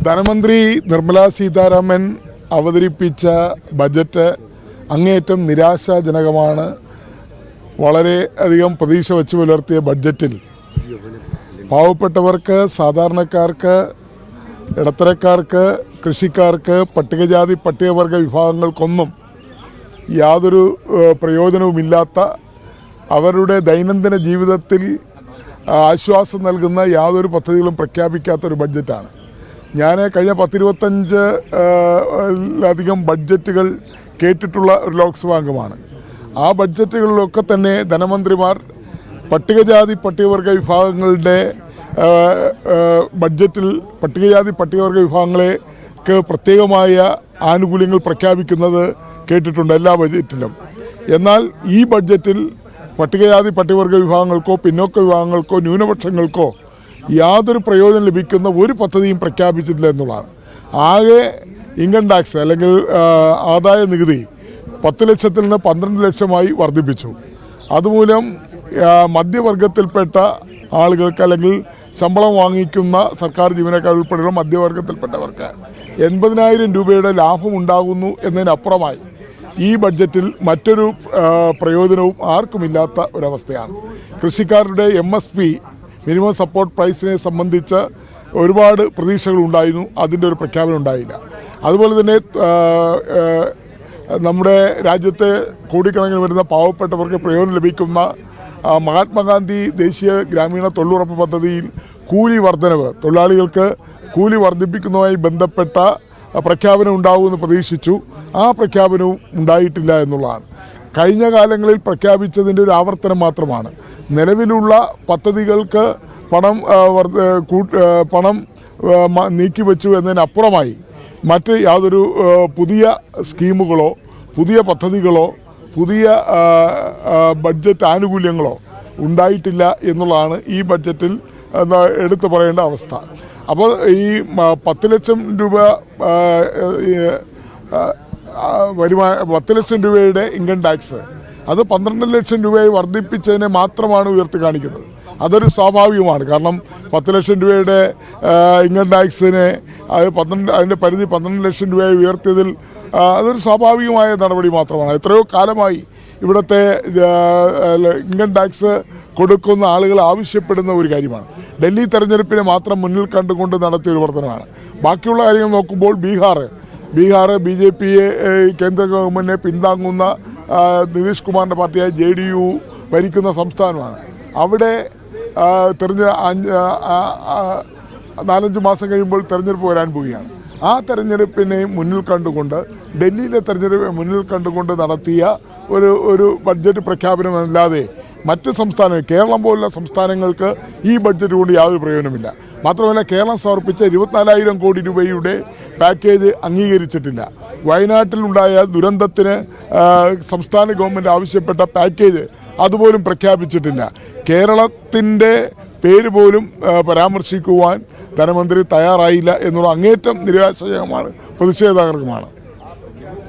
ധനമന്ത്രി നിർമ്മല സീതാരാമൻ അവതരിപ്പിച്ച ബജറ്റ് അങ്ങേയറ്റം നിരാശാജനകമാണ്. വളരെ അധികം പ്രതീക്ഷ വെച്ച് പുലർത്തിയ ബഡ്ജറ്റിൽ പാവപ്പെട്ടവർക്ക്, സാധാരണക്കാർക്ക്, ഇടത്തരക്കാർക്ക്, കൃഷിക്കാർക്ക്, പട്ടികജാതി പട്ടികവർഗ വിഭാഗങ്ങൾക്കൊന്നും യാതൊരു പ്രയോജനവുമില്ലാത്ത, അവരുടെ ദൈനംദിന ജീവിതത്തിൽ ആശ്വാസം നൽകുന്ന യാതൊരു പദ്ധതികളും പ്രഖ്യാപിക്കാത്തൊരു ബഡ്ജറ്റാണ്. ഞാൻ കഴിഞ്ഞ 10-25 ബഡ്ജറ്റുകൾ കേട്ടിട്ടുള്ള ഒരു ലോക്സഭാ അംഗമാണ്. ആ ബഡ്ജറ്റുകളിലൊക്കെ തന്നെ ധനമന്ത്രിമാർ പട്ടികജാതി പട്ടികവർഗ വിഭാഗങ്ങളുടെ ബഡ്ജറ്റിൽ പട്ടികജാതി പട്ടികവർഗ വിഭാഗങ്ങൾക്ക് പ്രത്യേകമായ ആനുകൂല്യങ്ങൾ പ്രഖ്യാപിക്കുന്നത് കേട്ടിട്ടുണ്ട് എല്ലാ ബഡ്ജറ്റിലും. എന്നാൽ ഈ ബഡ്ജറ്റിൽ പട്ടികജാതി പട്ടികവർഗ വിഭാഗങ്ങൾക്കോ, പിന്നോക്ക വിഭാഗങ്ങൾക്കോ, ന്യൂനപക്ഷങ്ങൾക്കോ യാതൊരു പ്രയോജനം ലഭിക്കുന്ന ഒരു പദ്ധതിയും പ്രഖ്യാപിച്ചിട്ടില്ല എന്നുള്ളതാണ്. ആകെ ഇൻകം ടാക്സ് അല്ലെങ്കിൽ ആദായ നികുതി 10 ലക്ഷത്തിൽ നിന്ന് 12 ലക്ഷമായി വർദ്ധിപ്പിച്ചു. അതുമൂലം മധ്യവർഗത്തിൽപ്പെട്ട ആളുകൾക്ക് അല്ലെങ്കിൽ ശമ്പളം വാങ്ങിക്കുന്ന സർക്കാർ ജീവനക്കാർ ഉൾപ്പെടെയുള്ള മധ്യവർഗത്തിൽപ്പെട്ടവർക്ക് 80,000 രൂപയുടെ ലാഭം ഉണ്ടാകുന്നു എന്നതിനപ്പുറമായി ഈ ബഡ്ജറ്റിൽ മറ്റൊരു പ്രയോജനവും ആർക്കുമില്ലാത്ത ഒരവസ്ഥയാണ്. കൃഷിക്കാരുടെ MSP മിനിമം സപ്പോർട്ട് പ്രൈസിനെ സംബന്ധിച്ച് ഒരുപാട് പ്രതീക്ഷകളുണ്ടായിരുന്നു. അതിൻ്റെ ഒരു പ്രഖ്യാപനം ഉണ്ടായില്ല. അതുപോലെ തന്നെ നമ്മുടെ രാജ്യത്തെ കോടിക്കണക്കിന് വരുന്ന പാവപ്പെട്ടവർക്ക് പ്രയോജനം ലഭിക്കുന്ന മഹാത്മാഗാന്ധി ദേശീയ ഗ്രാമീണ തൊഴിലുറപ്പ് പദ്ധതിയിൽ കൂലി വർധനവ്, തൊഴിലാളികൾക്ക് കൂലി വർദ്ധിപ്പിക്കുന്നതുമായി ബന്ധപ്പെട്ട പ്രഖ്യാപനം ഉണ്ടാകുമെന്ന് പ്രതീക്ഷിച്ചു. ആ പ്രഖ്യാപനവും ഉണ്ടായിട്ടില്ല എന്നുള്ളതാണ്. കഴിഞ്ഞ കാലങ്ങളിൽ പ്രഖ്യാപിച്ചതിൻ്റെ ഒരു ആവർത്തനം മാത്രമാണ്. നിലവിലുള്ള പദ്ധതികൾക്ക് പണം നീക്കിവെച്ചു എന്നതിനപ്പുറമായി മറ്റ് യാതൊരു പുതിയ സ്കീമുകളോ, പുതിയ പദ്ധതികളോ, പുതിയ ബഡ്ജറ്റ് ആനുകൂല്യങ്ങളോ ഉണ്ടായിട്ടില്ല എന്നുള്ളതാണ് ഈ ബഡ്ജറ്റിൽ എടുത്തു പറയേണ്ട അവസ്ഥ. അപ്പോൾ ഈ 10 ലക്ഷം രൂപ 10 ലക്ഷം രൂപയുടെ ഇൻകം ടാക്സ് അത് 12 ലക്ഷം രൂപയായി വർദ്ധിപ്പിച്ചതിനെ മാത്രമാണ് ഉയർത്തി കാണിക്കുന്നത്. അതൊരു സ്വാഭാവികമാണ്. കാരണം 10 ലക്ഷം രൂപയുടെ ഇൻകം ടാക്സിനെ അതിൻ്റെ പരിധി 12 ലക്ഷം രൂപയായി ഉയർത്തിയതിൽ അതൊരു സ്വാഭാവികമായ നടപടി മാത്രമാണ്. എത്രയോ കാലമായി ഇവിടുത്തെ ഇൻകം ടാക്സ് കൊടുക്കുന്ന ആളുകൾ ആവശ്യപ്പെടുന്ന ഒരു കാര്യമാണ്. ഡൽഹി തെരഞ്ഞെടുപ്പിനെ മാത്രം മുന്നിൽ കണ്ടുകൊണ്ട് നടത്തിയ ഒരു പ്രവർത്തനമാണ്. ബാക്കിയുള്ള കാര്യങ്ങൾ നോക്കുമ്പോൾ ബീഹാർ BJP കേന്ദ്ര ഗവൺമെൻറ്റിനെ പിന്താങ്ങുന്ന നിതീഷ് കുമാറിൻ്റെ പാർട്ടിയായ JDU ഭരിക്കുന്ന സംസ്ഥാനമാണ്. അവിടെ 4-5 മാസം കഴിയുമ്പോൾ തെരഞ്ഞെടുപ്പ് വരാൻ പോവുകയാണ്. ആ തെരഞ്ഞെടുപ്പിനെ മുന്നിൽ കണ്ടുകൊണ്ട്, ഡൽഹിയിലെ തെരഞ്ഞെടുപ്പ് മുന്നിൽ കണ്ടുകൊണ്ട് നടത്തിയ ഒരു ബഡ്ജറ്റ് പ്രഖ്യാപനമല്ലാതെ മറ്റ് സംസ്ഥാനങ്ങൾ, കേരളം പോലുള്ള സംസ്ഥാനങ്ങൾക്ക് ഈ ബഡ്ജറ്റ് കൊണ്ട് യാതൊരു പ്രയോജനമില്ല. മാത്രമല്ല, കേരളം സമർപ്പിച്ച 24,000 കോടി രൂപയുടെ പാക്കേജ് അംഗീകരിച്ചിട്ടില്ല. വയനാട്ടിലുണ്ടായ ദുരന്തത്തിന് സംസ്ഥാന ഗവൺമെൻറ് ആവശ്യപ്പെട്ട പാക്കേജ് അതുപോലും പ്രഖ്യാപിച്ചിട്ടില്ല. കേരളത്തിൻ്റെ പേര് പോലും പരാമർശിക്കുവാൻ ധനമന്ത്രി തയ്യാറായില്ല എന്നുള്ള അങ്ങേറ്റം നിരാശാജനകമാണ്, പ്രതിഷേധാർഹമാണ്.